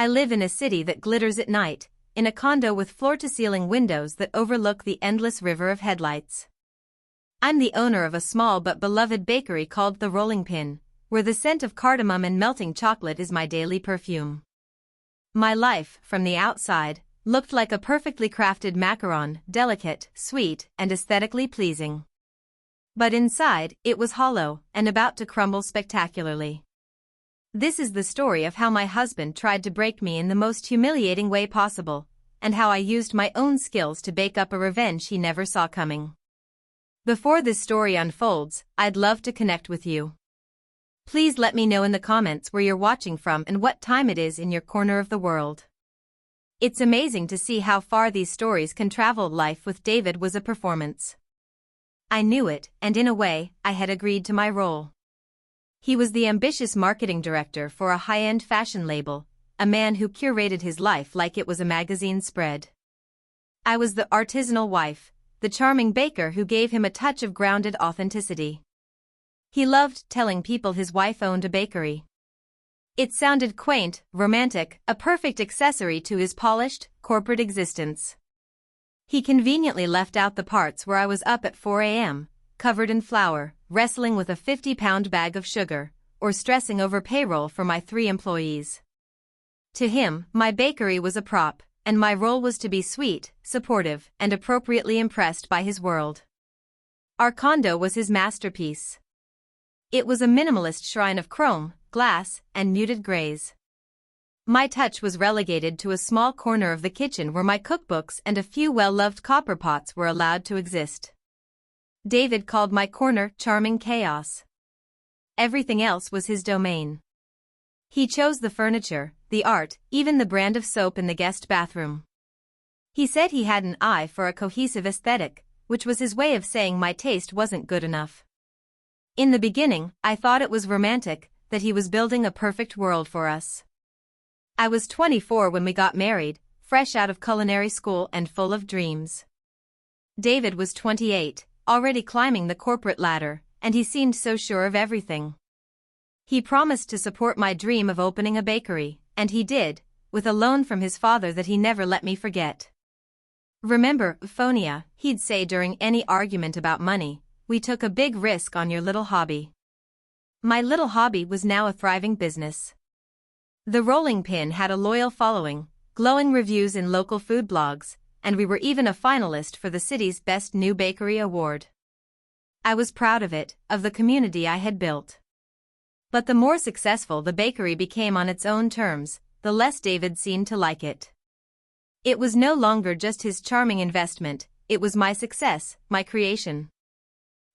I live in a city that glitters at night, in a condo with floor-to-ceiling windows that overlook the endless river of headlights. I'm the owner of a small but beloved bakery called The Rolling Pin, where the scent of cardamom and melting chocolate is my daily perfume. My life, from the outside, looked like a perfectly crafted macaron, delicate, sweet, and aesthetically pleasing. But inside, it was hollow, and about to crumble spectacularly. This is the story of how my husband tried to break me in the most humiliating way possible, and how I used my own skills to bake up a revenge he never saw coming. Before this story unfolds, I'd love to connect with you. Please let me know in the comments where you're watching from and what time it is in your corner of the world. It's amazing to see how far these stories can travel. Life with David was a performance. I knew it, and in a way, I had agreed to my role. He was the ambitious marketing director for a high-end fashion label, a man who curated his life like it was a magazine spread. I was the artisanal wife, the charming baker who gave him a touch of grounded authenticity. He loved telling people his wife owned a bakery. It sounded quaint, romantic, a perfect accessory to his polished, corporate existence. He conveniently left out the parts where I was up at 4 a.m., covered in flour, wrestling with a 50-pound bag of sugar, or stressing over payroll for my 3 employees. To him, my bakery was a prop, and my role was to be sweet, supportive, and appropriately impressed by his world. Our condo was his masterpiece. It was a minimalist shrine of chrome, glass, and muted grays. My touch was relegated to a small corner of the kitchen where my cookbooks and a few well-loved copper pots were allowed to exist. David called my corner charming chaos. Everything else was his domain. He chose the furniture, the art, even the brand of soap in the guest bathroom. He said he had an eye for a cohesive aesthetic, which was his way of saying my taste wasn't good enough. In the beginning, I thought it was romantic, that he was building a perfect world for us. I was 24 when we got married, fresh out of culinary school and full of dreams. David was 28, already climbing the corporate ladder, and he seemed so sure of everything. He promised to support my dream of opening a bakery, and he did, with a loan from his father that he never let me forget. Remember, Phonia, he'd say during any argument about money, we took a big risk on your little hobby. My little hobby was now a thriving business. The Rolling Pin had a loyal following, glowing reviews in local food blogs, and we were even a finalist for the city's Best New Bakery Award. I was proud of it, of the community I had built. But the more successful the bakery became on its own terms, the less David seemed to like it. It was no longer just his charming investment, it was my success, my creation.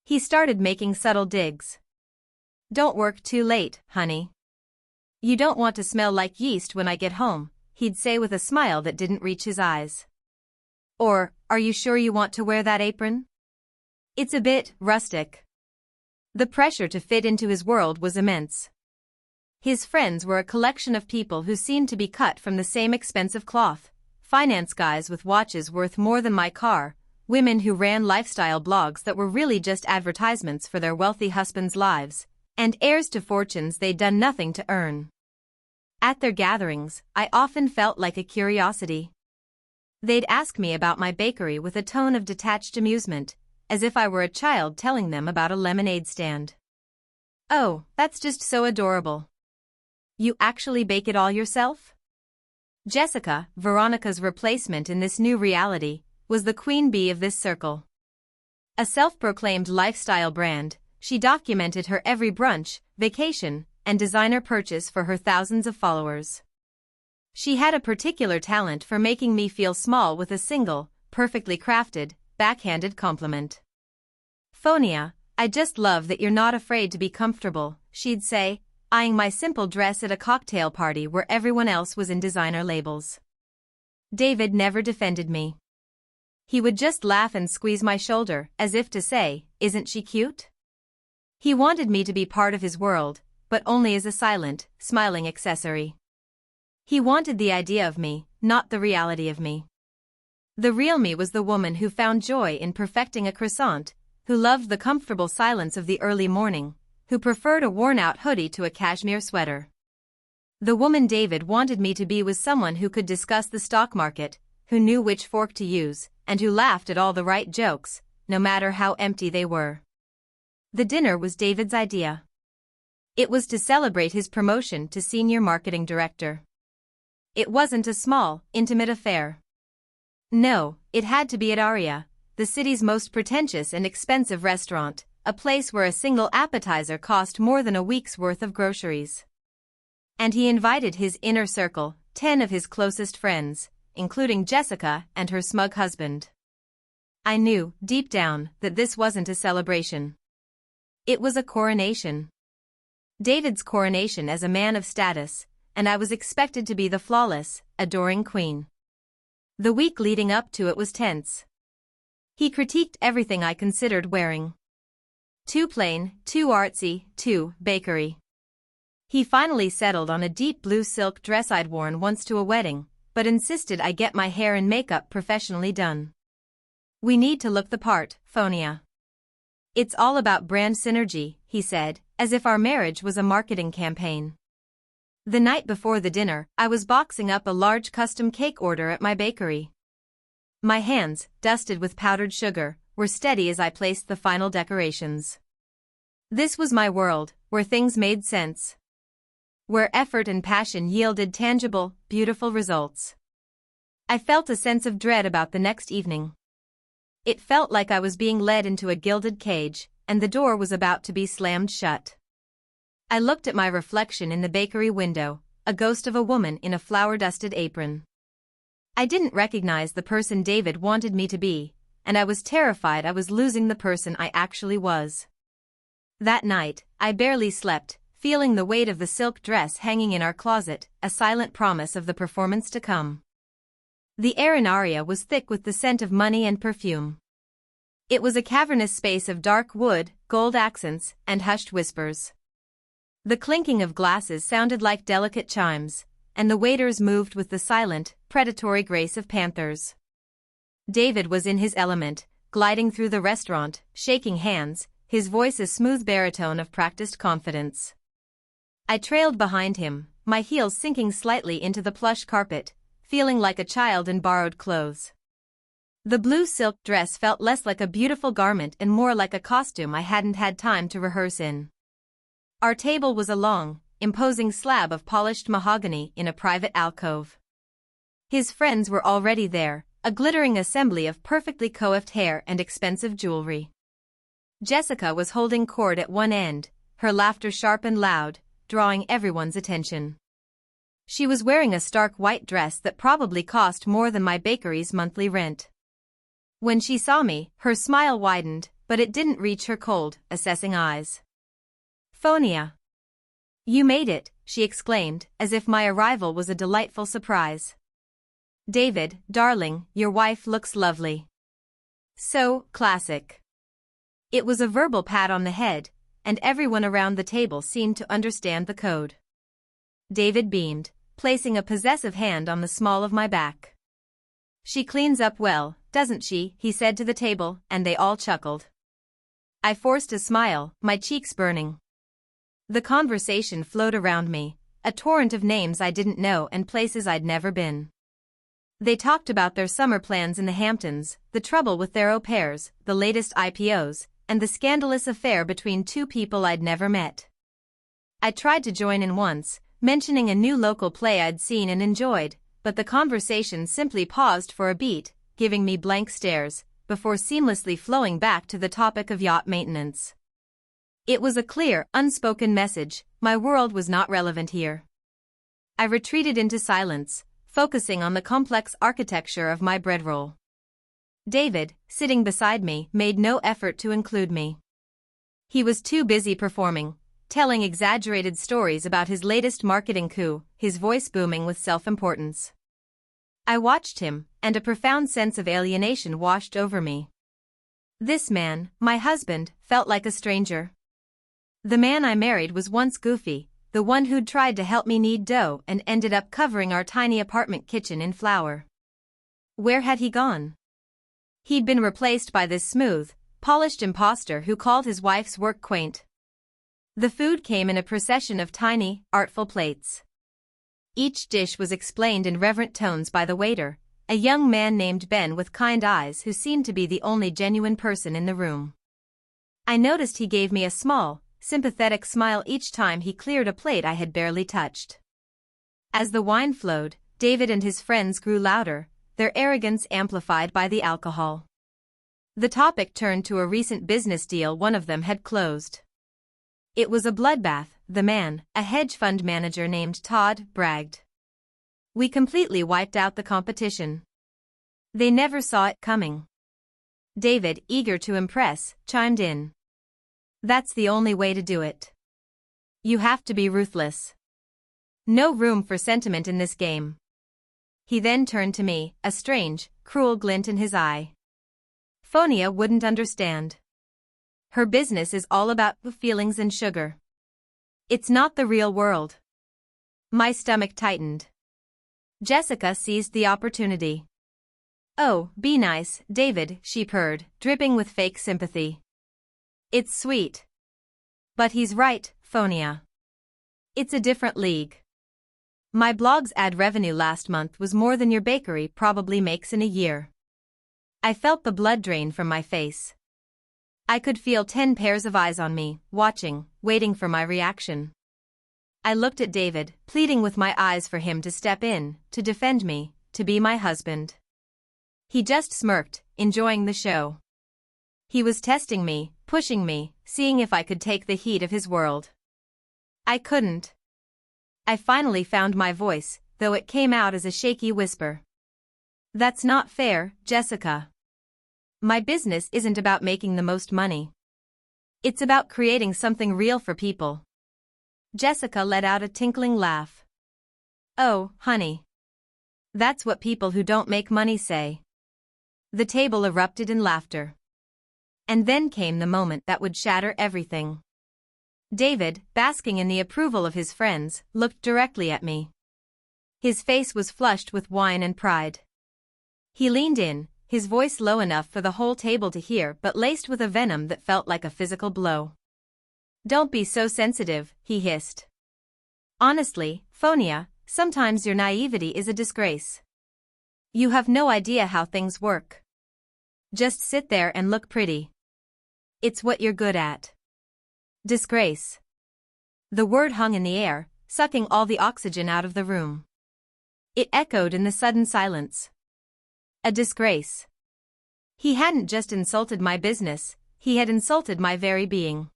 He started making subtle digs. "Don't work too late, honey. You don't want to smell like yeast when I get home," he'd say with a smile that didn't reach his eyes. Or, "Are you sure you want to wear that apron? It's a bit rustic." The pressure to fit into his world was immense. His friends were a collection of people who seemed to be cut from the same expensive cloth, finance guys with watches worth more than my car, women who ran lifestyle blogs that were really just advertisements for their wealthy husbands' lives, and heirs to fortunes they'd done nothing to earn. At their gatherings, I often felt like a curiosity. They'd ask me about my bakery with a tone of detached amusement, as if I were a child telling them about a lemonade stand. "Oh, that's just so adorable. You actually bake it all yourself?" Jessica, Veronica's replacement in this new reality, was the queen bee of this circle. A self-proclaimed lifestyle brand, she documented her every brunch, vacation, and designer purchase for her thousands of followers. She had a particular talent for making me feel small with a single, perfectly crafted, backhanded compliment. "Phonia, I just love that you're not afraid to be comfortable," she'd say, eyeing my simple dress at a cocktail party where everyone else was in designer labels. David never defended me. He would just laugh and squeeze my shoulder, as if to say, "Isn't she cute?" He wanted me to be part of his world, but only as a silent, smiling accessory. He wanted the idea of me, not the reality of me. The real me was the woman who found joy in perfecting a croissant, who loved the comfortable silence of the early morning, who preferred a worn-out hoodie to a cashmere sweater. The woman David wanted me to be was someone who could discuss the stock market, who knew which fork to use, and who laughed at all the right jokes, no matter how empty they were. The dinner was David's idea. It was to celebrate his promotion to senior marketing director. It wasn't a small, intimate affair. No, it had to be at AITA, the city's most pretentious and expensive restaurant, a place where a single appetizer cost more than a week's worth of groceries. And he invited his inner circle, 10 of his closest friends, including Jessica and her smug husband. I knew, deep down, that this wasn't a celebration. It was a coronation. David's coronation as a man of status, and I was expected to be the flawless, adoring queen. The week leading up to it was tense. He critiqued everything I considered wearing. Too plain, too artsy, too bakery. He finally settled on a deep blue silk dress I'd worn once to a wedding, but insisted I get my hair and makeup professionally done. We need to look the part, Fonia. It's all about brand synergy, he said, as if our marriage was a marketing campaign. The night before the dinner, I was boxing up a large custom cake order at my bakery. My hands, dusted with powdered sugar, were steady as I placed the final decorations. This was my world, where things made sense. Where effort and passion yielded tangible, beautiful results. I felt a sense of dread about the next evening. It felt like I was being led into a gilded cage, and the door was about to be slammed shut. I looked at my reflection in the bakery window, a ghost of a woman in a flour-dusted apron. I didn't recognize the person David wanted me to be, and I was terrified I was losing the person I actually was. That night, I barely slept, feeling the weight of the silk dress hanging in our closet, a silent promise of the performance to come. The air in AITA was thick with the scent of money and perfume. It was a cavernous space of dark wood, gold accents, and hushed whispers. The clinking of glasses sounded like delicate chimes, and the waiters moved with the silent, predatory grace of panthers. David was in his element, gliding through the restaurant, shaking hands, his voice a smooth baritone of practiced confidence. I trailed behind him, my heels sinking slightly into the plush carpet, feeling like a child in borrowed clothes. The blue silk dress felt less like a beautiful garment and more like a costume I hadn't had time to rehearse in. Our table was a long, imposing slab of polished mahogany in a private alcove. His friends were already there, a glittering assembly of perfectly coiffed hair and expensive jewelry. Jessica was holding court at one end, her laughter sharp and loud, drawing everyone's attention. She was wearing a stark white dress that probably cost more than my bakery's monthly rent. When she saw me, her smile widened, but it didn't reach her cold, assessing eyes. "Fonia. You made it," she exclaimed, as if my arrival was a delightful surprise. "David, darling, your wife looks lovely." So classic. It was a verbal pat on the head, and everyone around the table seemed to understand the code. David beamed, placing a possessive hand on the small of my back. "She cleans up well, doesn't she?" he said to the table, and they all chuckled. I forced a smile, my cheeks burning. The conversation flowed around me, a torrent of names I didn't know and places I'd never been. They talked about their summer plans in the Hamptons, the trouble with their au pairs, the latest IPOs, and the scandalous affair between two people I'd never met. I tried to join in once, mentioning a new local play I'd seen and enjoyed, but the conversation simply paused for a beat, giving me blank stares, before seamlessly flowing back to the topic of yacht maintenance. It was a clear, unspoken message: my world was not relevant here. I retreated into silence, focusing on the complex architecture of my bread roll. David, sitting beside me, made no effort to include me. He was too busy performing, telling exaggerated stories about his latest marketing coup, his voice booming with self-importance. I watched him, and a profound sense of alienation washed over me. This man, my husband, felt like a stranger. The man I married was once goofy, the one who'd tried to help me knead dough and ended up covering our tiny apartment kitchen in flour. Where had he gone? He'd been replaced by this smooth, polished imposter who called his wife's work quaint. The food came in a procession of tiny, artful plates. Each dish was explained in reverent tones by the waiter, a young man named Ben with kind eyes who seemed to be the only genuine person in the room. I noticed he gave me a small, sympathetic smile each time he cleared a plate I had barely touched. As the wine flowed, David and his friends grew louder, their arrogance amplified by the alcohol. The topic turned to a recent business deal one of them had closed. It was a bloodbath, the man, a hedge fund manager named Todd, bragged. We completely wiped out the competition. They never saw it coming. David, eager to impress, chimed in. That's the only way to do it. You have to be ruthless. No room for sentiment in this game. He then turned to me, a strange, cruel glint in his eye. Fonia wouldn't understand. Her business is all about feelings and sugar. It's not the real world. My stomach tightened. Jessica seized the opportunity. Oh, be nice, David, she purred, dripping with fake sympathy. It's sweet. But he's right, Fonia. It's a different league. My blog's ad revenue last month was more than your bakery probably makes in a year. I felt the blood drain from my face. I could feel 10 pairs of eyes on me, watching, waiting for my reaction. I looked at David, pleading with my eyes for him to step in, to defend me, to be my husband. He just smirked, enjoying the show. He was testing me, pushing me, seeing if I could take the heat of his world. I couldn't. I finally found my voice, though it came out as a shaky whisper. That's not fair, Jessica. My business isn't about making the most money. It's about creating something real for people. Jessica let out a tinkling laugh. Oh, honey. That's what people who don't make money say. The table erupted in laughter. And then came the moment that would shatter everything. David, basking in the approval of his friends, looked directly at me. His face was flushed with wine and pride. He leaned in, his voice low enough for the whole table to hear but laced with a venom that felt like a physical blow. Don't be so sensitive, he hissed. Honestly, Fonia, sometimes your naivety is a disgrace. You have no idea how things work. Just sit there and look pretty. It's what you're good at. Disgrace. The word hung in the air, sucking all the oxygen out of the room. It echoed in the sudden silence. A disgrace. He hadn't just insulted my business, he had insulted my very being.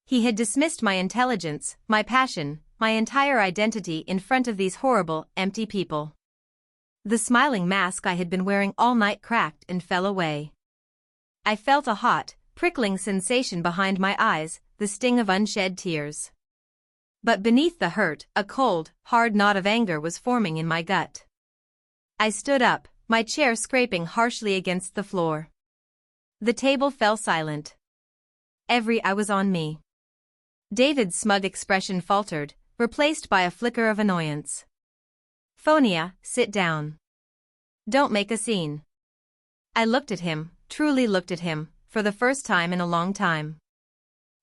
He had dismissed my intelligence, my passion, my entire identity in front of these horrible, empty people. The smiling mask I had been wearing all night cracked and fell away. I felt a hot, prickling sensation behind my eyes, the sting of unshed tears. But beneath the hurt, a cold, hard knot of anger was forming in my gut. I stood up, my chair scraping harshly against the floor. The table fell silent. Every eye was on me. David's smug expression faltered, replaced by a flicker of annoyance. Fonia, sit down. Don't make a scene. I looked at him, truly looked at him, for the first time in a long time.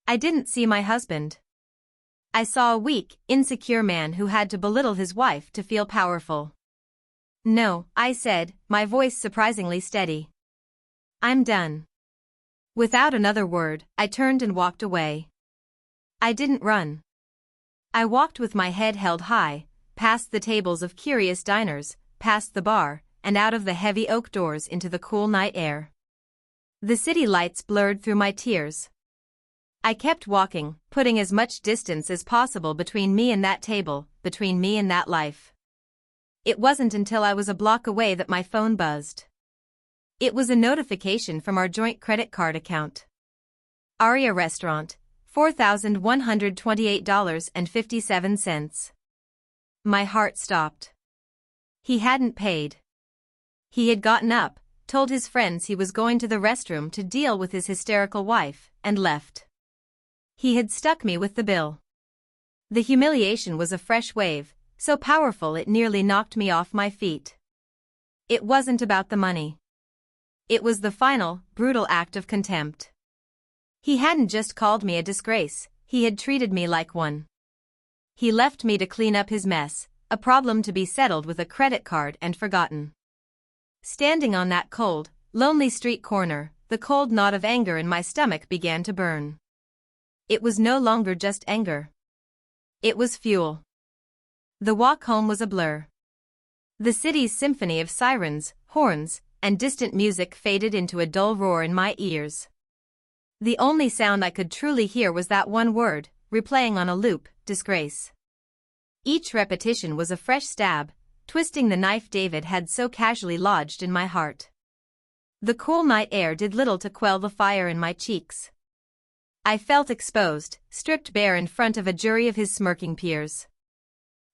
I didn't see my husband. I saw a weak, insecure man who had to belittle his wife to feel powerful. No, I said, my voice surprisingly steady. I'm done. Without another word, I turned and walked away. I didn't run. I walked with my head held high, past the tables of curious diners, past the bar, and out of the heavy oak doors into the cool night air. The city lights blurred through my tears. I kept walking, putting as much distance as possible between me and that table, between me and that life. It wasn't until I was a block away that my phone buzzed. It was a notification from our joint credit card account. Aria Restaurant, $4,128.57. My heart stopped. He hadn't paid. He had gotten up, told his friends he was going to the restroom to deal with his hysterical wife, and left. He had stuck me with the bill. The humiliation was a fresh wave, so powerful it nearly knocked me off my feet. It wasn't about the money. It was the final, brutal act of contempt. He hadn't just called me a disgrace, he had treated me like one. He left me to clean up his mess, a problem to be settled with a credit card and forgotten. Standing on that cold, lonely street corner, the cold knot of anger in my stomach began to burn. It was no longer just anger. It was fuel. The walk home was a blur. The city's symphony of sirens, horns, and distant music faded into a dull roar in my ears. The only sound I could truly hear was that one word, replaying on a loop, disgrace. Each repetition was a fresh stab, twisting the knife David had so casually lodged in my heart. The cool night air did little to quell the fire in my cheeks. I felt exposed, stripped bare in front of a jury of his smirking peers.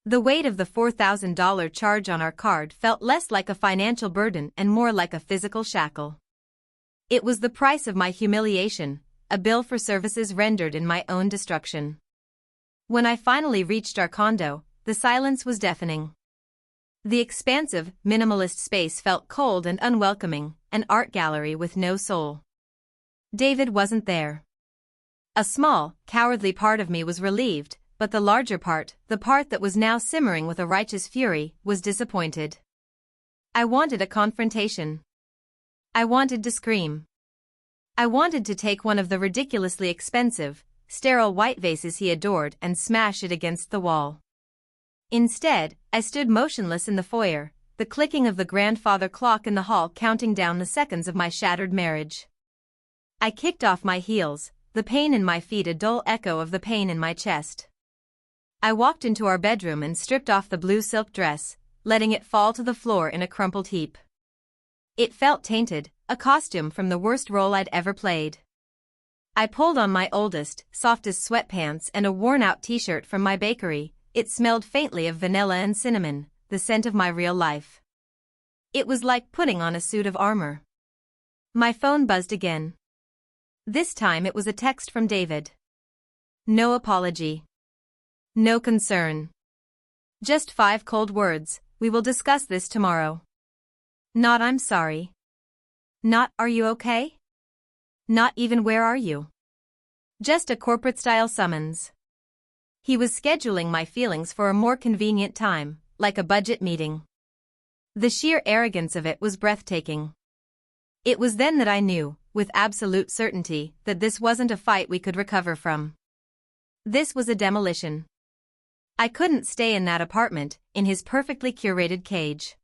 The weight of the $4,000 charge on our card felt less like a financial burden and more like a physical shackle. It was the price of my humiliation, a bill for services rendered in my own destruction. When I finally reached our condo, the silence was deafening. The expansive, minimalist space felt cold and unwelcoming, an art gallery with no soul. David wasn't there. A small, cowardly part of me was relieved, but the larger part, the part that was now simmering with a righteous fury, was disappointed. I wanted a confrontation. I wanted to scream. I wanted to take one of the ridiculously expensive, sterile white vases he adored and smash it against the wall. Instead, I stood motionless in the foyer, the clicking of the grandfather clock in the hall counting down the seconds of my shattered marriage. I kicked off my heels, the pain in my feet a dull echo of the pain in my chest. I walked into our bedroom and stripped off the blue silk dress, letting it fall to the floor in a crumpled heap. It felt tainted, a costume from the worst role I'd ever played. I pulled on my oldest, softest sweatpants and a worn-out t-shirt from my bakery. It smelled faintly of vanilla and cinnamon, the scent of my real life. It was like putting on a suit of armor. My phone buzzed again. This time it was a text from David. No apology. No concern. Just 5 cold words, we will discuss this tomorrow. Not I'm sorry. Not are you okay? Not even where are you? Just a corporate-style summons. He was scheduling my feelings for a more convenient time, like a budget meeting. The sheer arrogance of it was breathtaking. It was then that I knew, with absolute certainty, that this wasn't a fight we could recover from. This was a demolition. I couldn't stay in that apartment, in his perfectly curated cage.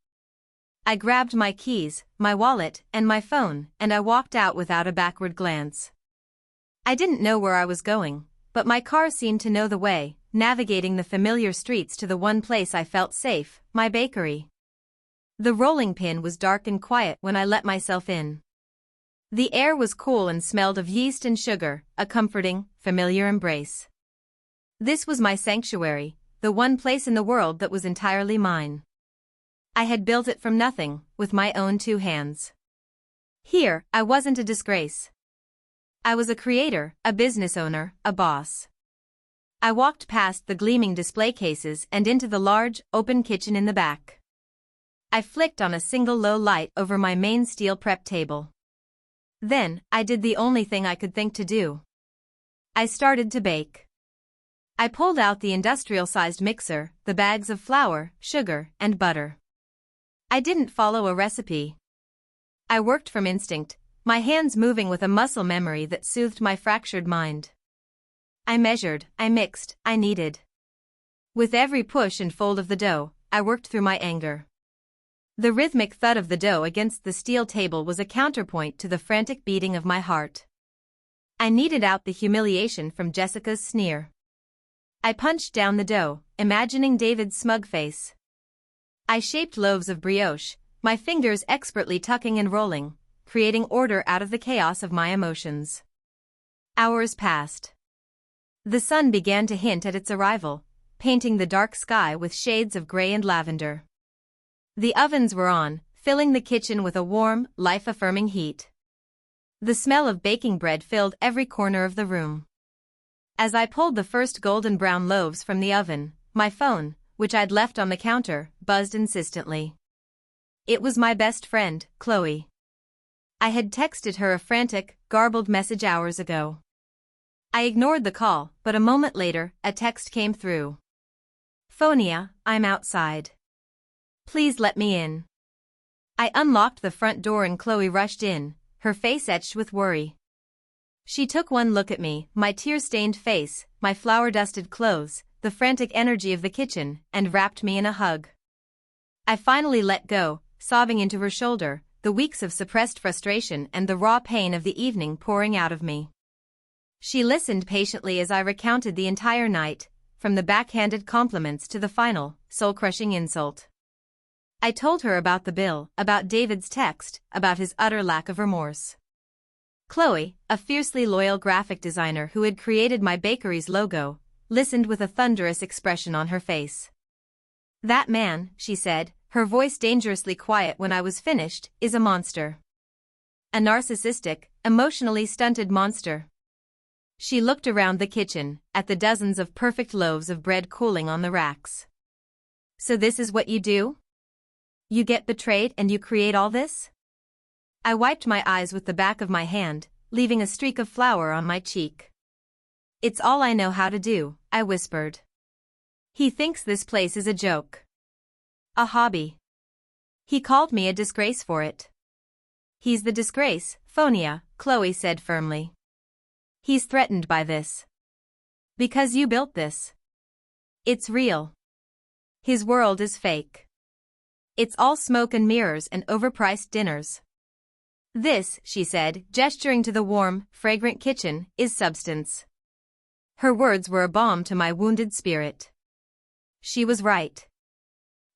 I grabbed my keys, my wallet, and my phone, and I walked out without a backward glance. I didn't know where I was going, but my car seemed to know the way, navigating the familiar streets to the one place I felt safe, my bakery. The rolling pin was dark and quiet when I let myself in. The air was cool and smelled of yeast and sugar, a comforting, familiar embrace. This was my sanctuary, the one place in the world that was entirely mine. I had built it from nothing, with my own 2 hands. Here, I wasn't a disgrace. I was a creator, a business owner, a boss. I walked past the gleaming display cases and into the large, open kitchen in the back. I flicked on a single low light over my main steel prep table. Then, I did the only thing I could think to do. I started to bake. I pulled out the industrial-sized mixer, the bags of flour, sugar, and butter. I didn't follow a recipe. I worked from instinct, my hands moving with a muscle memory that soothed my fractured mind. I measured, I mixed, I kneaded. With every push and fold of the dough, I worked through my anger. The rhythmic thud of the dough against the steel table was a counterpoint to the frantic beating of my heart. I kneaded out the humiliation from Jessica's sneer. I punched down the dough, imagining David's smug face. I shaped loaves of brioche, my fingers expertly tucking and rolling, creating order out of the chaos of my emotions. Hours passed. The sun began to hint at its arrival, painting the dark sky with shades of gray and lavender. The ovens were on, filling the kitchen with a warm, life-affirming heat. The smell of baking bread filled every corner of the room. As I pulled the first golden brown loaves from the oven, my phone, which I'd left on the counter, buzzed insistently. It was my best friend, Chloe. I had texted her a frantic, garbled message hours ago. I ignored the call, but a moment later, a text came through. Phonia, I'm outside. Please let me in. I unlocked the front door and Chloe rushed in, her face etched with worry. She took one look at me, my tear-stained face, my flour-dusted clothes, the frantic energy of the kitchen, and wrapped me in a hug. I finally let go, sobbing into her shoulder, the weeks of suppressed frustration and the raw pain of the evening pouring out of me. She listened patiently as I recounted the entire night, from the backhanded compliments to the final, soul-crushing insult. I told her about the bill, about David's text, about his utter lack of remorse. Chloe, a fiercely loyal graphic designer who had created my bakery's logo, listened with a thunderous expression on her face. That man, she said, her voice dangerously quiet when I was finished, is a monster. A narcissistic, emotionally stunted monster. She looked around the kitchen, at the dozens of perfect loaves of bread cooling on the racks. So this is what you do? You get betrayed and you create all this? I wiped my eyes with the back of my hand, leaving a streak of flour on my cheek. It's all I know how to do, I whispered. He thinks this place is a joke. A hobby. He called me a disgrace for it. He's the disgrace, Phonia, Chloe said firmly. He's threatened by this. Because you built this. It's real. His world is fake. It's all smoke and mirrors and overpriced dinners. This, she said, gesturing to the warm, fragrant kitchen, is substance. Her words were a balm to my wounded spirit. She was right.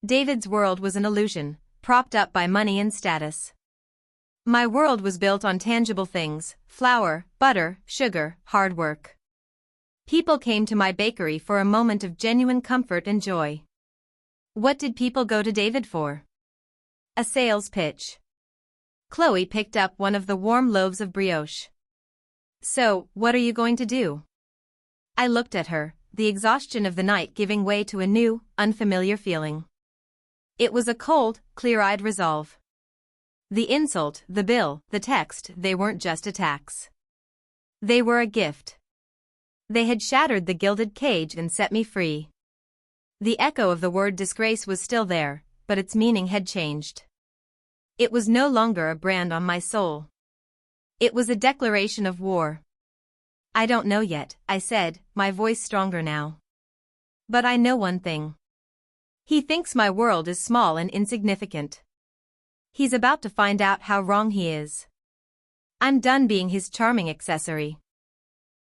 David's world was an illusion, propped up by money and status. My world was built on tangible things, flour, butter, sugar, hard work. People came to my bakery for a moment of genuine comfort and joy. What did people go to David for? A sales pitch. Chloe picked up one of the warm loaves of brioche. So, what are you going to do? I looked at her, the exhaustion of the night giving way to a new, unfamiliar feeling. It was a cold, clear-eyed resolve. The insult, the bill, the text, they weren't just attacks. They were a gift. They had shattered the gilded cage and set me free. The echo of the word disgrace was still there, but its meaning had changed. It was no longer a brand on my soul. It was a declaration of war. I don't know yet, I said, my voice stronger now. But I know one thing. He thinks my world is small and insignificant. He's about to find out how wrong he is. I'm done being his charming accessory.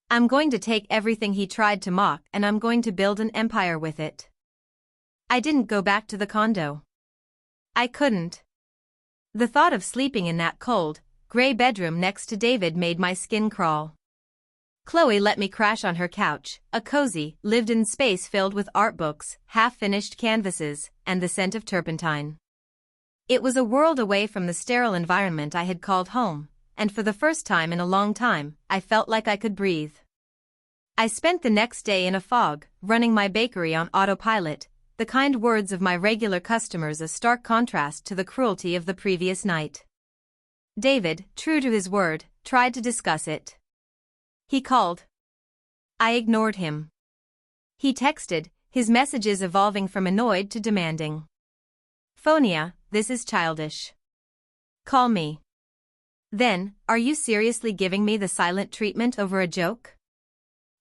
I'm going to take everything he tried to mock and I'm going to build an empire with it. I didn't go back to the condo. I couldn't. The thought of sleeping in that cold, gray bedroom next to David made my skin crawl. Chloe let me crash on her couch, a cozy, lived-in space filled with art books, half-finished canvases, and the scent of turpentine. It was a world away from the sterile environment I had called home, and for the first time in a long time, I felt like I could breathe. I spent the next day in a fog, running my bakery on autopilot, the kind words of my regular customers a stark contrast to the cruelty of the previous night. David, true to his word, tried to discuss it. He called. I ignored him. He texted, his messages evolving from annoyed to demanding. Phonia, this is childish. Call me. Then, are you seriously giving me the silent treatment over a joke?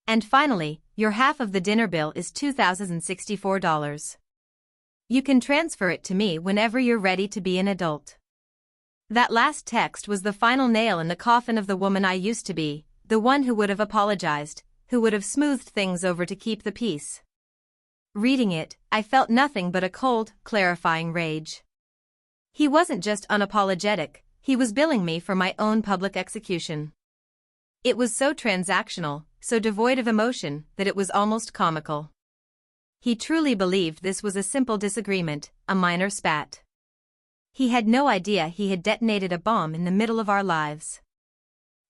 And finally, your half of the dinner bill is $2,064. You can transfer it to me whenever you're ready to be an adult. That last text was the final nail in the coffin of the woman I used to be, the one who would have apologized, who would have smoothed things over to keep the peace. Reading it, I felt nothing but a cold, clarifying rage. He wasn't just unapologetic, he was billing me for my own public execution. It was so transactional, so devoid of emotion, that it was almost comical. He truly believed this was a simple disagreement, a minor spat. He had no idea he had detonated a bomb in the middle of our lives.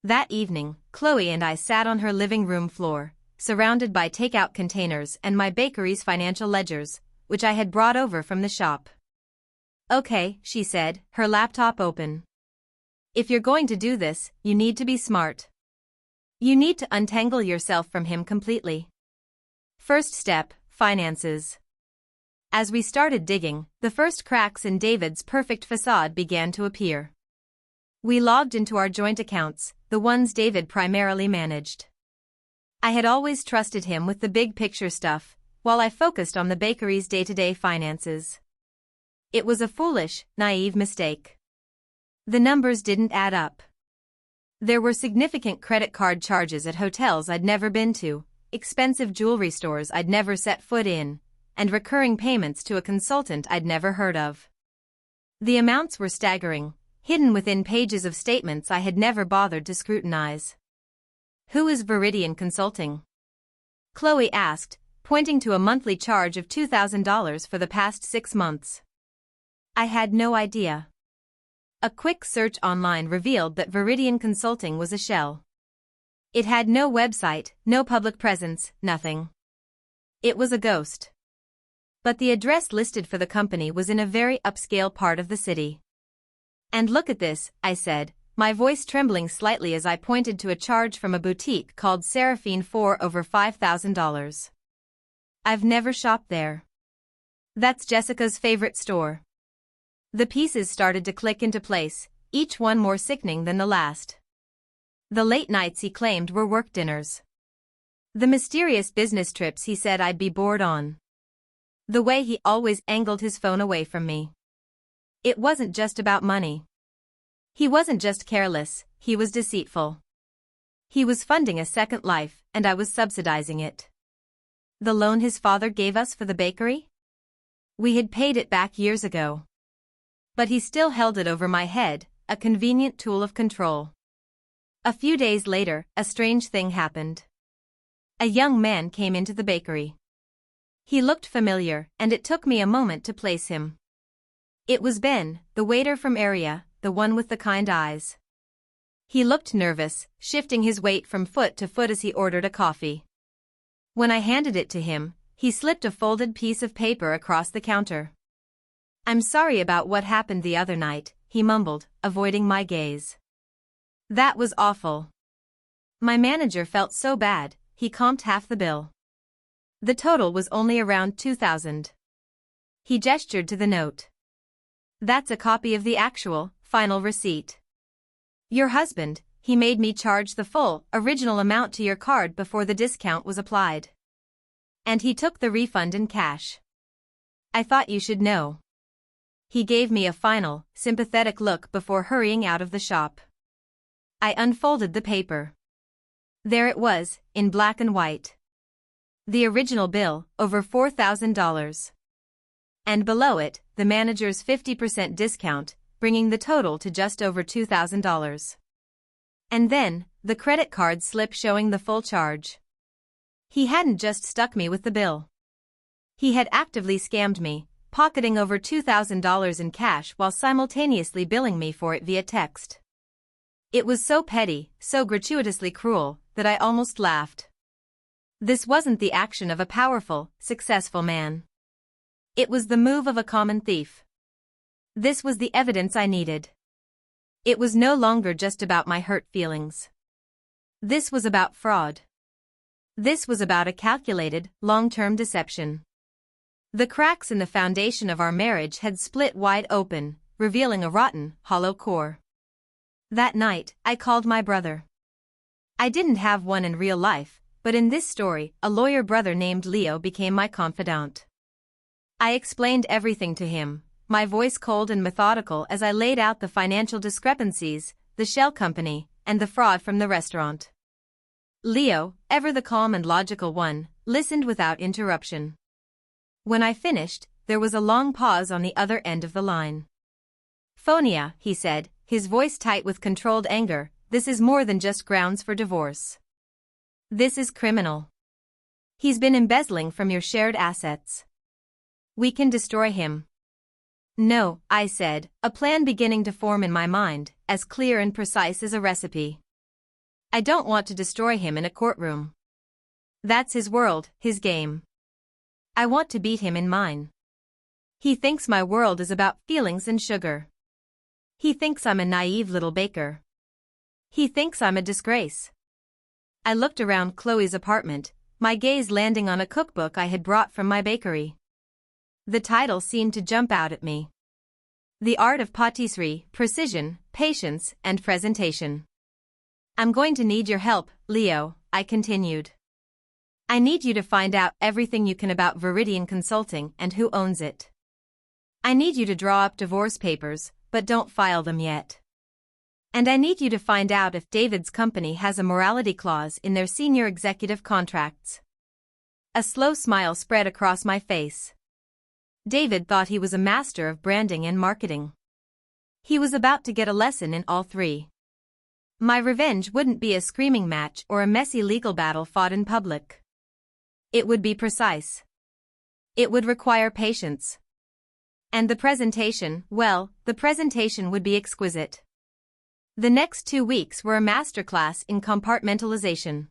That evening, Chloe and I sat on her living room floor, surrounded by takeout containers and my bakery's financial ledgers, which I had brought over from the shop. Okay, she said, her laptop open. If you're going to do this, you need to be smart. You need to untangle yourself from him completely. First step, finances. As we started digging, the first cracks in David's perfect facade began to appear. We logged into our joint accounts, the ones David primarily managed. I had always trusted him with the big picture stuff, while I focused on the bakery's day-to-day finances. It was a foolish, naive mistake. The numbers didn't add up. There were significant credit card charges at hotels I'd never been to, expensive jewelry stores I'd never set foot in, and recurring payments to a consultant I'd never heard of. The amounts were staggering, hidden within pages of statements I had never bothered to scrutinize. "Who is Veridian Consulting?" Chloe asked, pointing to a monthly charge of $2,000 for the past 6 months. I had no idea. A quick search online revealed that Veridian Consulting was a shell. It had no website, no public presence, nothing. It was a ghost. But the address listed for the company was in a very upscale part of the city. "And look at this," I said, my voice trembling slightly as I pointed to a charge from a boutique called Seraphine for over $5,000. "I've never shopped there. That's Jessica's favorite store." The pieces started to click into place, each one more sickening than the last. The late nights he claimed were work dinners. The mysterious business trips he said I'd be bored on. The way he always angled his phone away from me. It wasn't just about money. He wasn't just careless, he was deceitful. He was funding a second life, and I was subsidizing it. The loan his father gave us for the bakery? We had paid it back years ago. But he still held it over my head, a convenient tool of control. A few days later, a strange thing happened. A young man came into the bakery. He looked familiar, and it took me a moment to place him. It was Ben, the waiter from AITA, the one with the kind eyes. He looked nervous, shifting his weight from foot to foot as he ordered a coffee. When I handed it to him, he slipped a folded piece of paper across the counter. "I'm sorry about what happened the other night," he mumbled, avoiding my gaze. "That was awful." My manager felt so bad, he comped half the bill. The total was only around $2,000. He gestured to the note. "That's a copy of the actual, final receipt. Your husband, he made me charge the full, original amount to your card before the discount was applied. And he took the refund in cash. I thought you should know." He gave me a final, sympathetic look before hurrying out of the shop. I unfolded the paper. There it was, in black and white. The original bill, over $4,000. And below it, the manager's 50% discount, bringing the total to just over $2,000. And then, the credit card slip showing the full charge. He hadn't just stuck me with the bill. He had actively scammed me, pocketing over $2,000 in cash while simultaneously billing me for it via text. It was so petty, so gratuitously cruel, that I almost laughed. This wasn't the action of a powerful, successful man. It was the move of a common thief. This was the evidence I needed. It was no longer just about my hurt feelings. This was about fraud. This was about a calculated, long-term deception. The cracks in the foundation of our marriage had split wide open, revealing a rotten, hollow core. That night, I called my brother. I didn't have one in real life, but in this story, a lawyer brother named Leo became my confidant. I explained everything to him, my voice cold and methodical as I laid out the financial discrepancies, the shell company, and the fraud from the restaurant. Leo, ever the calm and logical one, listened without interruption. When I finished, there was a long pause on the other end of the line. "Phonia," he said, his voice tight with controlled anger, "this is more than just grounds for divorce. This is criminal. He's been embezzling from your shared assets. We can destroy him." "No," I said, a plan beginning to form in my mind, as clear and precise as a recipe. "I don't want to destroy him in a courtroom. That's his world, his game. I want to beat him in mine. He thinks my world is about feelings and sugar. He thinks I'm a naive little baker. He thinks I'm a disgrace." I looked around Chloe's apartment, my gaze landing on a cookbook I had brought from my bakery. The title seemed to jump out at me. The art of patisserie, precision, patience, and presentation. I'm going to need your help, Leo, I continued. I need you to find out everything you can about Viridian Consulting and who owns it. I need you to draw up divorce papers, but don't file them yet. And I need you to find out if David's company has a morality clause in their senior executive contracts. A slow smile spread across my face. David thought he was a master of branding and marketing. He was about to get a lesson in all three. My revenge wouldn't be a screaming match or a messy legal battle fought in public. It would be precise. It would require patience. And the presentation, well, the presentation would be exquisite. The next 2 weeks were a masterclass in compartmentalization.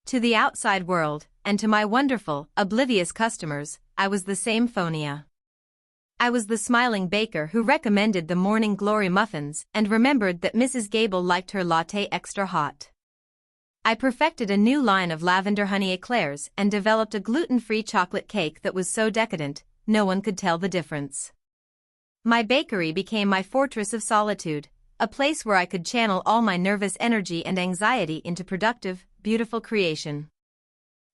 To the outside world, and to my wonderful, oblivious customers, I was the same Phonia. I was the smiling baker who recommended the Morning Glory muffins and remembered that Mrs. Gable liked her latte extra hot. I perfected a new line of lavender honey eclairs and developed a gluten-free chocolate cake that was so decadent, no one could tell the difference. My bakery became my fortress of solitude, a place where I could channel all my nervous energy and anxiety into productive, beautiful creation.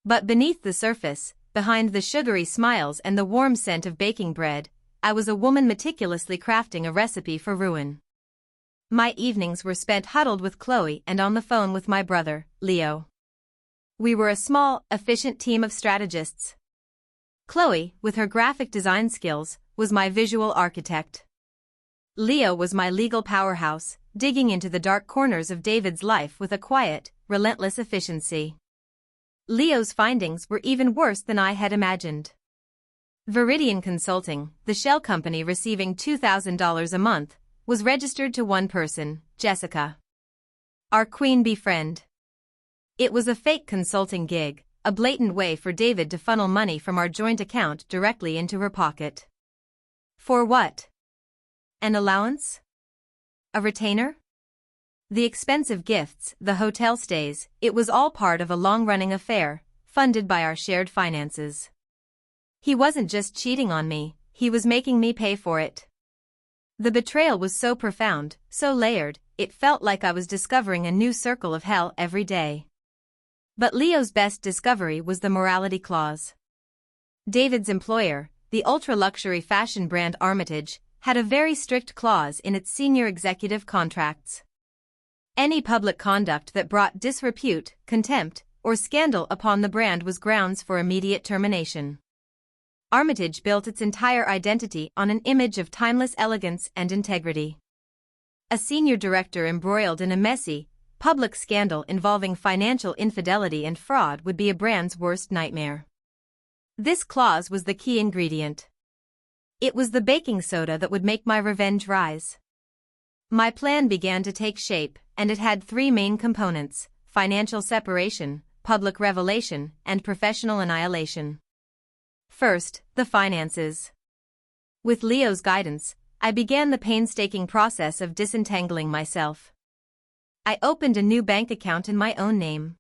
But beneath the surface, behind the sugary smiles and the warm scent of baking bread, I was a woman meticulously crafting a recipe for ruin. My evenings were spent huddled with Chloe and on the phone with my brother, Leo. We were a small, efficient team of strategists. Chloe, with her graphic design skills, was my visual architect. Leo was my legal powerhouse, digging into the dark corners of David's life with a quiet, relentless efficiency. Leo's findings were even worse than I had imagined. Viridian Consulting, the shell company receiving $2,000 a month, was registered to one person, Jessica. Our queen bee friend. It was a fake consulting gig, a blatant way for David to funnel money from our joint account directly into her pocket. For what? An allowance? A retainer? The expensive gifts, the hotel stays, it was all part of a long-running affair, funded by our shared finances. He wasn't just cheating on me, he was making me pay for it. The betrayal was so profound, so layered, it felt like I was discovering a new circle of hell every day. But Leo's best discovery was the morality clause. David's employer, the ultra-luxury fashion brand Armitage, had a very strict clause in its senior executive contracts. Any public conduct that brought disrepute, contempt, or scandal upon the brand was grounds for immediate termination. Armitage built its entire identity on an image of timeless elegance and integrity. A senior director embroiled in a messy, public scandal involving financial infidelity and fraud would be a brand's worst nightmare. This clause was the key ingredient. It was the baking soda that would make my revenge rise. My plan began to take shape, and it had 3 main components: financial separation, public revelation, and professional annihilation. First, the finances. With Leo's guidance, I began the painstaking process of disentangling myself. I opened a new bank account in my own name.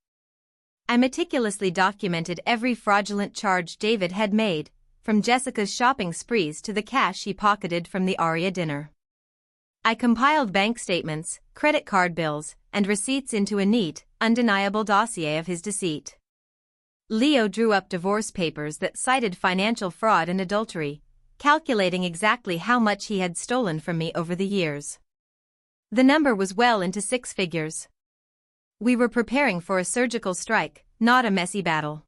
I meticulously documented every fraudulent charge David had made, from Jessica's shopping sprees to the cash he pocketed from the Aria dinner. I compiled bank statements, credit card bills, and receipts into a neat, undeniable dossier of his deceit. Leo drew up divorce papers that cited financial fraud and adultery, calculating exactly how much he had stolen from me over the years. The number was well into 6 figures. We were preparing for a surgical strike, not a messy battle.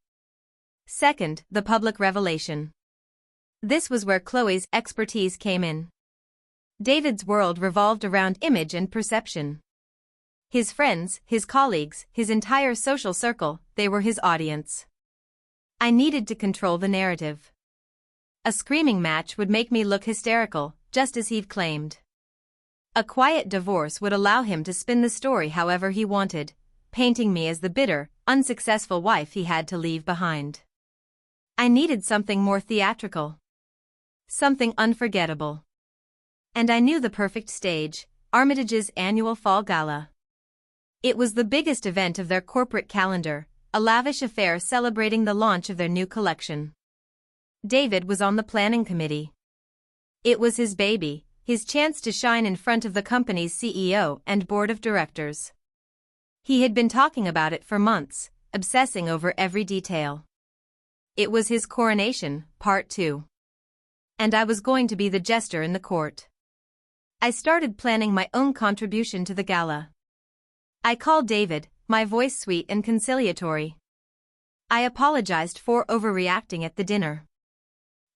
Second, the public revelation. This was where Chloe's expertise came in. David's world revolved around image and perception. His friends, his colleagues, his entire social circle, they were his audience. I needed to control the narrative. A screaming match would make me look hysterical, just as he'd claimed. A quiet divorce would allow him to spin the story however he wanted, painting me as the bitter, unsuccessful wife he had to leave behind. I needed something more theatrical. Something unforgettable. And I knew the perfect stage: Armitage's annual fall gala. It was the biggest event of their corporate calendar, a lavish affair celebrating the launch of their new collection. David was on the planning committee. It was his baby, his chance to shine in front of the company's CEO and board of directors. He had been talking about it for months, obsessing over every detail. It was his coronation, part 2. And I was going to be the jester in the court. I started planning my own contribution to the gala. I called David, my voice sweet and conciliatory. I apologized for overreacting at the dinner.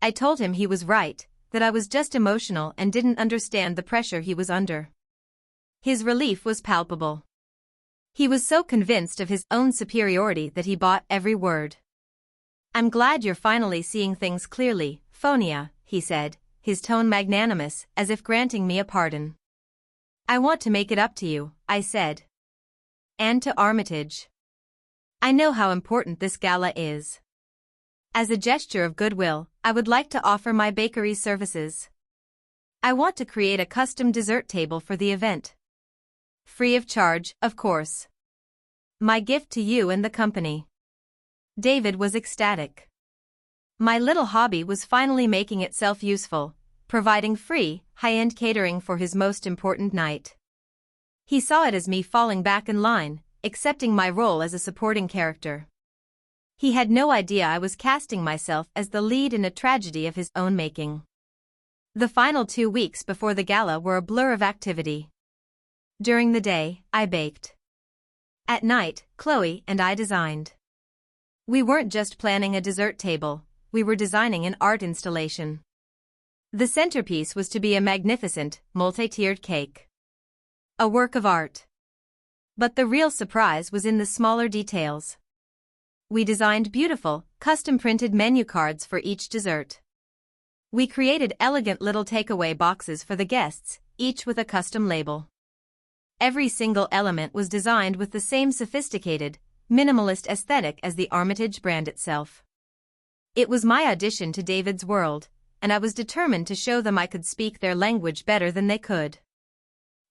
I told him he was right, that I was just emotional and didn't understand the pressure he was under. His relief was palpable. He was so convinced of his own superiority that he bought every word. "I'm glad you're finally seeing things clearly, Fonia," he said, his tone magnanimous, as if granting me a pardon. "I want to make it up to you," I said. "And to Armitage. I know how important this gala is. As a gesture of goodwill, I would like to offer my bakery services. I want to create a custom dessert table for the event. Free of charge, of course. My gift to you and the company." David was ecstatic. My little hobby was finally making itself useful, providing free, high-end catering for his most important night. He saw it as me falling back in line, accepting my role as a supporting character. He had no idea I was casting myself as the lead in a tragedy of his own making. The final 2 weeks before the gala were a blur of activity. During the day, I baked. At night, Chloe and I designed. We weren't just planning a dessert table, we were designing an art installation. The centerpiece was to be a magnificent, multi-tiered cake. A work of art. But the real surprise was in the smaller details. We designed beautiful, custom-printed menu cards for each dessert. We created elegant little takeaway boxes for the guests, each with a custom label. Every single element was designed with the same sophisticated, minimalist aesthetic as the Armitage brand itself. It was my audition to David's world, and I was determined to show them I could speak their language better than they could.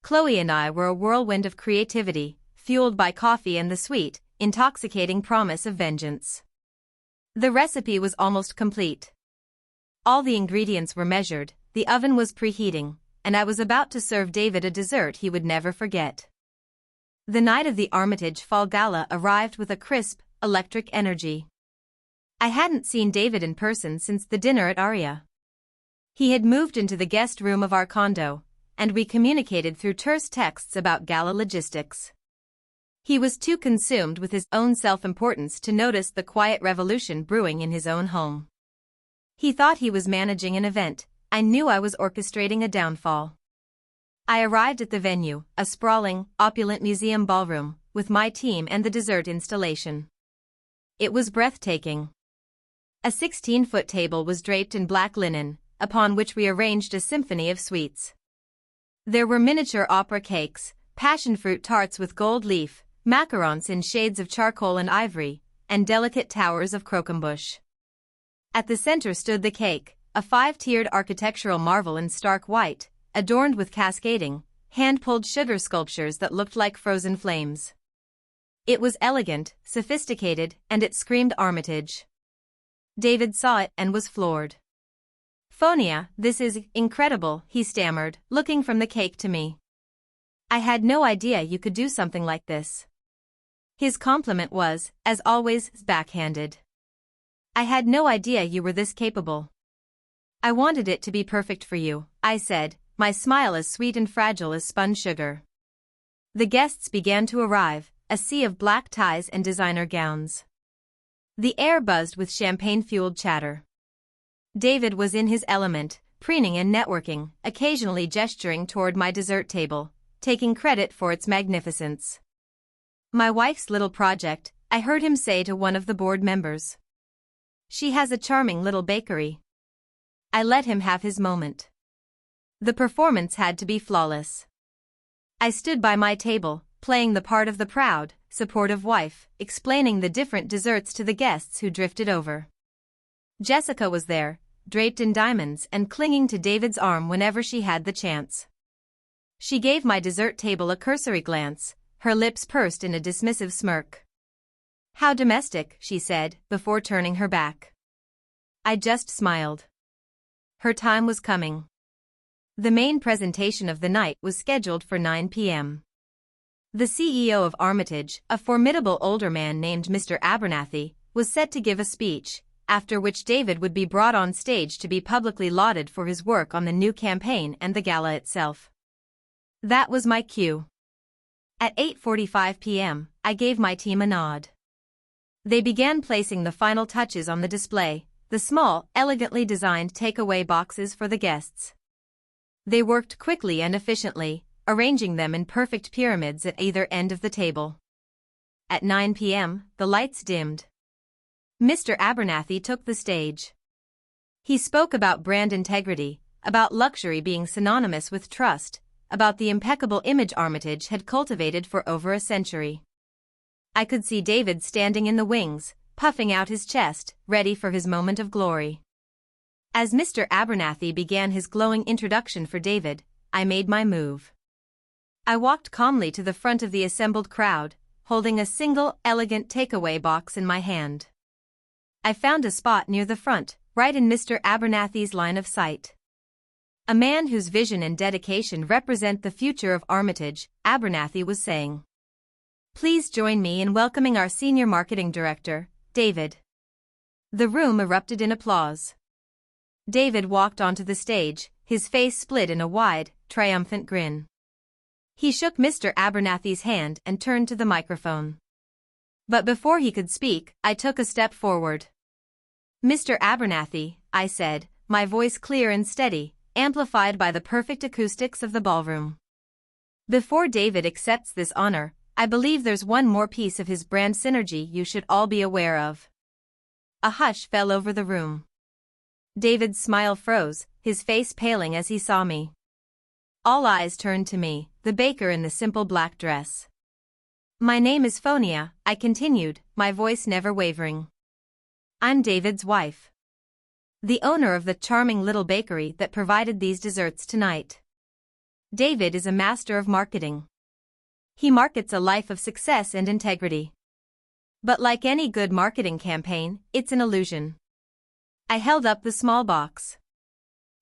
Chloe and I were a whirlwind of creativity, fueled by coffee and the sweet, intoxicating promise of vengeance. The recipe was almost complete. All the ingredients were measured, the oven was preheating, and I was about to serve David a dessert he would never forget. The night of the Armitage Fall Gala arrived with a crisp, electric energy. I hadn't seen David in person since the dinner at AITA. He had moved into the guest room of our condo, and we communicated through terse texts about gala logistics. He was too consumed with his own self-importance to notice the quiet revolution brewing in his own home. He thought he was managing an event. I knew I was orchestrating a downfall. I arrived at the venue, a sprawling, opulent museum ballroom, with my team and the dessert installation. It was breathtaking. A 16-foot table was draped in black linen, upon which we arranged a symphony of sweets. There were miniature opera cakes, passion-fruit tarts with gold leaf, macarons in shades of charcoal and ivory, and delicate towers of croquembouche. At the center stood the cake, a 5-tiered architectural marvel in stark white, adorned with cascading, hand-pulled sugar sculptures that looked like frozen flames. It was elegant, sophisticated, and it screamed Armitage. David saw it and was floored. "Fonia, this is incredible," he stammered, looking from the cake to me. "I had no idea you could do something like this." His compliment was, as always, backhanded. "I had no idea you were this capable." "I wanted it to be perfect for you," I said, my smile as sweet and fragile as spun sugar. The guests began to arrive, a sea of black ties and designer gowns. The air buzzed with champagne-fueled chatter. David was in his element, preening and networking, occasionally gesturing toward my dessert table, taking credit for its magnificence. "My wife's little project," I heard him say to one of the board members. "She has a charming little bakery." I let him have his moment. The performance had to be flawless. I stood by my table, playing the part of the proud, supportive wife, explaining the different desserts to the guests who drifted over. Jessica was there, draped in diamonds and clinging to David's arm whenever she had the chance. She gave my dessert table a cursory glance, her lips pursed in a dismissive smirk. "How domestic," she said, before turning her back. I just smiled. Her time was coming. The main presentation of the night was scheduled for 9 p.m. The CEO of Armitage, a formidable older man named Mr. Abernathy, was set to give a speech, after which David would be brought on stage to be publicly lauded for his work on the new campaign and the gala itself. That was my cue. At 8:45 p.m., I gave my team a nod. They began placing the final touches on the display, the small, elegantly designed takeaway boxes for the guests. They worked quickly and efficiently, arranging them in perfect pyramids at either end of the table. At 9 p.m., the lights dimmed. Mr. Abernathy took the stage. He spoke about brand integrity, about luxury being synonymous with trust, about the impeccable image Armitage had cultivated for over a century. I could see David standing in the wings, puffing out his chest, ready for his moment of glory. As Mr. Abernathy began his glowing introduction for David, I made my move. I walked calmly to the front of the assembled crowd, holding a single, elegant takeaway box in my hand. I found a spot near the front, right in Mr. Abernathy's line of sight. A man whose vision and dedication represent the future of Armitage, Abernathy was saying. Please join me in welcoming our Senior Marketing Director, David. The room erupted in applause. David walked onto the stage, his face split in a wide, triumphant grin. He shook Mr. Abernathy's hand and turned to the microphone. But before he could speak, I took a step forward. Mr. Abernathy, I said, my voice clear and steady, amplified by the perfect acoustics of the ballroom. Before David accepts this honor, I believe there's one more piece of his brand synergy you should all be aware of. A hush fell over the room. David's smile froze, his face paling as he saw me. All eyes turned to me, the baker in the simple black dress. My name is Phonia, I continued, my voice never wavering. I'm David's wife. The owner of the charming little bakery that provided these desserts tonight. David is a master of marketing. He markets a life of success and integrity. But like any good marketing campaign, it's an illusion. I held up the small box.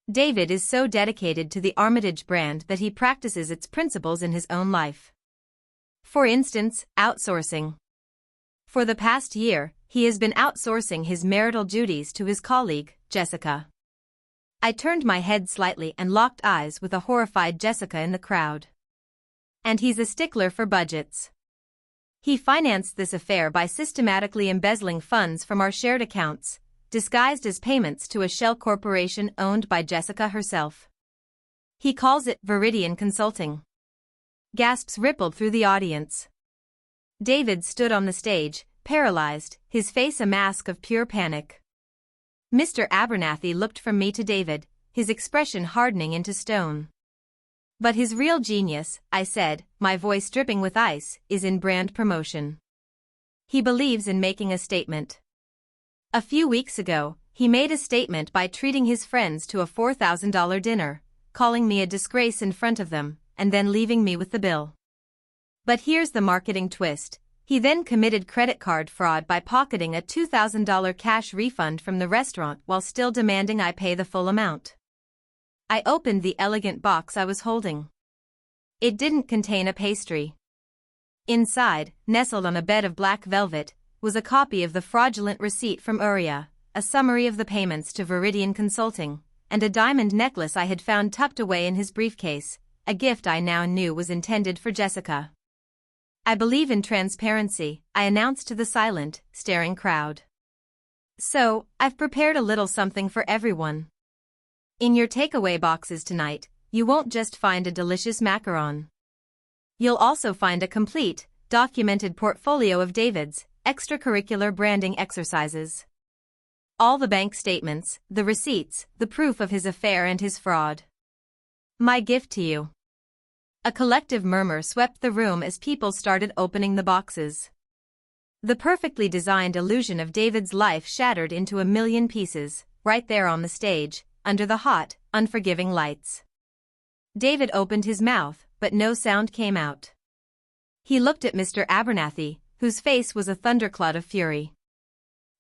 David is so dedicated to the Armitage brand that he practices its principles in his own life. For instance, outsourcing. For the past year, he has been outsourcing his marital duties to his colleague, Jessica. I turned my head slightly and locked eyes with a horrified Jessica in the crowd. And he's a stickler for budgets. He financed this affair by systematically embezzling funds from our shared accounts, disguised as payments to a shell corporation owned by Jessica herself. He calls it Viridian Consulting. Gasps rippled through the audience. David stood on the stage, paralyzed, his face a mask of pure panic. Mr. Abernathy looked from me to David, his expression hardening into stone. But his real genius, I said, my voice dripping with ice, is in brand promotion. He believes in making a statement. A few weeks ago, he made a statement by treating his friends to a $4,000 dinner, calling me a disgrace in front of them, and then leaving me with the bill. But here's the marketing twist. He then committed credit card fraud by pocketing a $2,000 cash refund from the restaurant while still demanding I pay the full amount. I opened the elegant box I was holding. It didn't contain a pastry. Inside, nestled on a bed of black velvet, was a copy of the fraudulent receipt from Uriah, a summary of the payments to Viridian Consulting, and a diamond necklace I had found tucked away in his briefcase, a gift I now knew was intended for Jessica. I believe in transparency, I announced to the silent, staring crowd. So, I've prepared a little something for everyone. In your takeaway boxes tonight, you won't just find a delicious macaron. You'll also find a complete, documented portfolio of David's extracurricular branding exercises. All the bank statements, the receipts, the proof of his affair and his fraud. My gift to you. A collective murmur swept the room as people started opening the boxes. The perfectly designed illusion of David's life shattered into a million pieces, right there on the stage, under the hot, unforgiving lights. David opened his mouth, but no sound came out. He looked at Mr. Abernathy, whose face was a thundercloud of fury.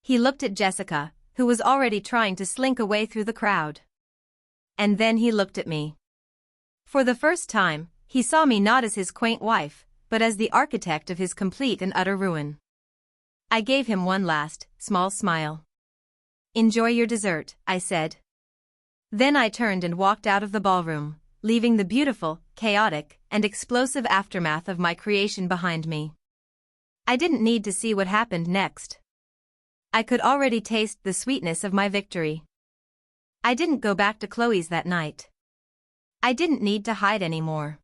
He looked at Jessica, who was already trying to slink away through the crowd. And then he looked at me. For the first time, he saw me not as his quaint wife, but as the architect of his complete and utter ruin. I gave him one last, small smile. "Enjoy your dessert," I said. Then I turned and walked out of the ballroom, leaving the beautiful, chaotic, and explosive aftermath of my creation behind me. I didn't need to see what happened next. I could already taste the sweetness of my victory. I didn't go back to Chloe's that night. I didn't need to hide anymore.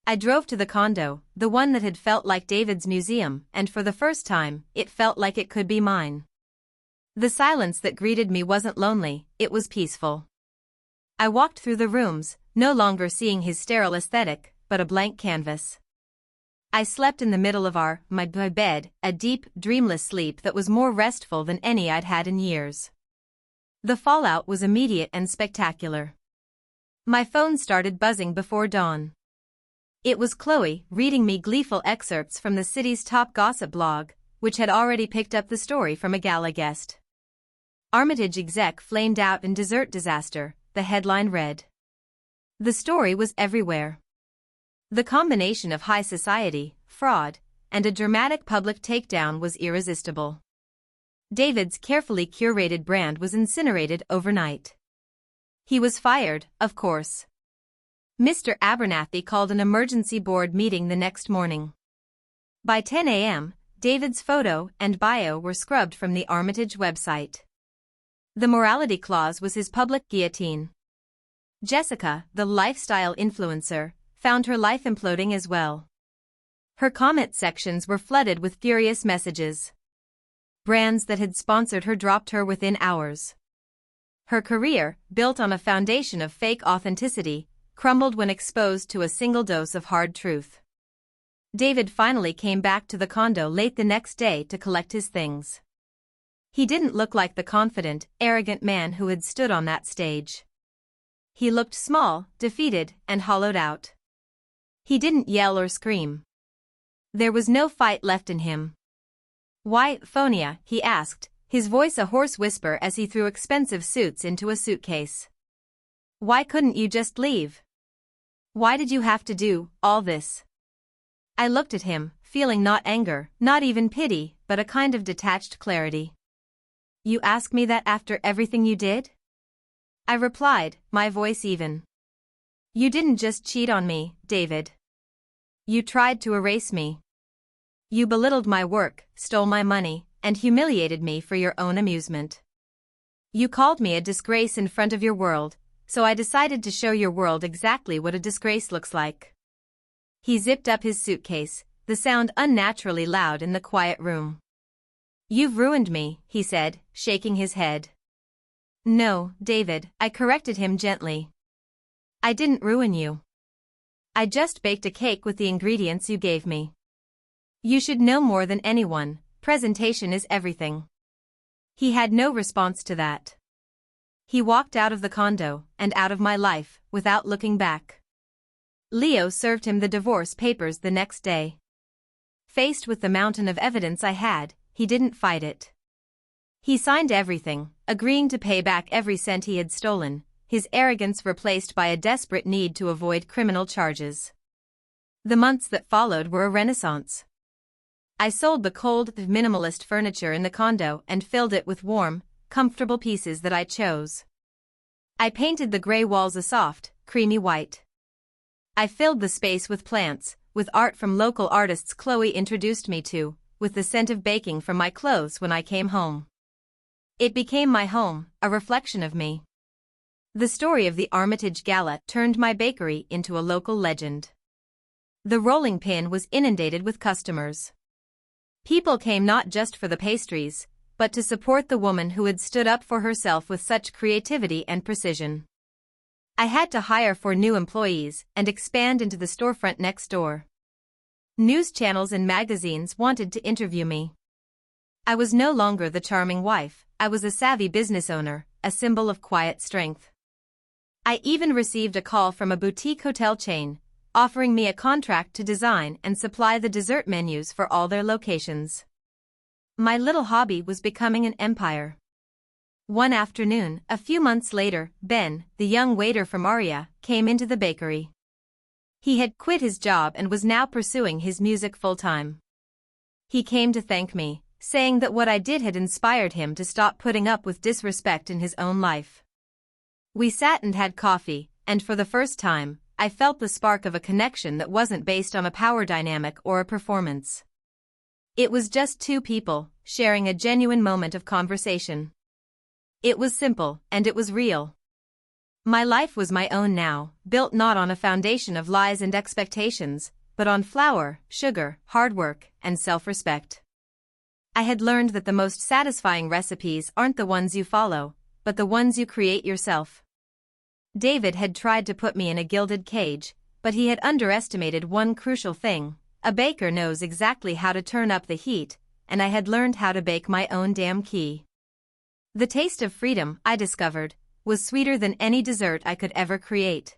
I drove to the condo, the one that had felt like David's museum, and for the first time, it felt like it could be mine. The silence that greeted me wasn't lonely, it was peaceful. I walked through the rooms, no longer seeing his sterile aesthetic, but a blank canvas. I slept in the middle of my bed, a deep, dreamless sleep that was more restful than any I'd had in years. The fallout was immediate and spectacular. My phone started buzzing before dawn. It was Chloe, reading me gleeful excerpts from the city's top gossip blog, which had already picked up the story from a gala guest. Armitage exec flamed out in dessert disaster, the headline read. The story was everywhere. The combination of high society, fraud, and a dramatic public takedown was irresistible. David's carefully curated brand was incinerated overnight. He was fired, of course. Mr. Abernathy called an emergency board meeting the next morning. By 10 a.m., David's photo and bio were scrubbed from the Armitage website. The morality clause was his public guillotine. Jessica, the lifestyle influencer, found her life imploding as well. Her comment sections were flooded with furious messages. Brands that had sponsored her dropped her within hours. Her career, built on a foundation of fake authenticity, crumbled when exposed to a single dose of hard truth. David finally came back to the condo late the next day to collect his things. He didn't look like the confident, arrogant man who had stood on that stage. He looked small, defeated, and hollowed out. He didn't yell or scream. There was no fight left in him. "Why, Phonia?" he asked, his voice a hoarse whisper as he threw expensive suits into a suitcase. "Why couldn't you just leave? Why did you have to do all this?" I looked at him, feeling not anger, not even pity, but a kind of detached clarity. "You ask me that after everything you did?" I replied, my voice even. "You didn't just cheat on me, David. You tried to erase me. You belittled my work, stole my money, and humiliated me for your own amusement. You called me a disgrace in front of your world, so I decided to show your world exactly what a disgrace looks like." He zipped up his suitcase, the sound unnaturally loud in the quiet room. "You've ruined me," he said, shaking his head. "No, David," I corrected him gently. "I didn't ruin you. I just baked a cake with the ingredients you gave me. You should know more than anyone, presentation is everything." He had no response to that. He walked out of the condo, and out of my life, without looking back. Leo served him the divorce papers the next day. Faced with the mountain of evidence I had, he didn't fight it. He signed everything, agreeing to pay back every cent he had stolen, his arrogance replaced by a desperate need to avoid criminal charges. The months that followed were a renaissance. I sold the cold, minimalist furniture in the condo and filled it with warm, comfortable pieces that I chose. I painted the gray walls a soft, creamy white. I filled the space with plants, with art from local artists Chloe introduced me to, with the scent of baking from my clothes when I came home. It became my home, a reflection of me. The story of the Armitage Gala turned my bakery into a local legend. The rolling pin was inundated with customers. People came not just for the pastries, but to support the woman who had stood up for herself with such creativity and precision. I had to hire 4 new employees and expand into the storefront next door. News channels and magazines wanted to interview me. I was no longer the charming wife, I was a savvy business owner, a symbol of quiet strength. I even received a call from a boutique hotel chain, offering me a contract to design and supply the dessert menus for all their locations. My little hobby was becoming an empire. One afternoon, a few months later, Ben, the young waiter from AITA, came into the bakery. He had quit his job and was now pursuing his music full-time. He came to thank me, saying that what I did had inspired him to stop putting up with disrespect in his own life. We sat and had coffee, and for the first time, I felt the spark of a connection that wasn't based on a power dynamic or a performance. It was just two people, sharing a genuine moment of conversation. It was simple, and it was real. My life was my own now, built not on a foundation of lies and expectations, but on flour, sugar, hard work, and self-respect. I had learned that the most satisfying recipes aren't the ones you follow, but the ones you create yourself. David had tried to put me in a gilded cage, but he had underestimated one crucial thing: a baker knows exactly how to turn up the heat, and I had learned how to bake my own damn key. The taste of freedom, I discovered, was sweeter than any dessert I could ever create.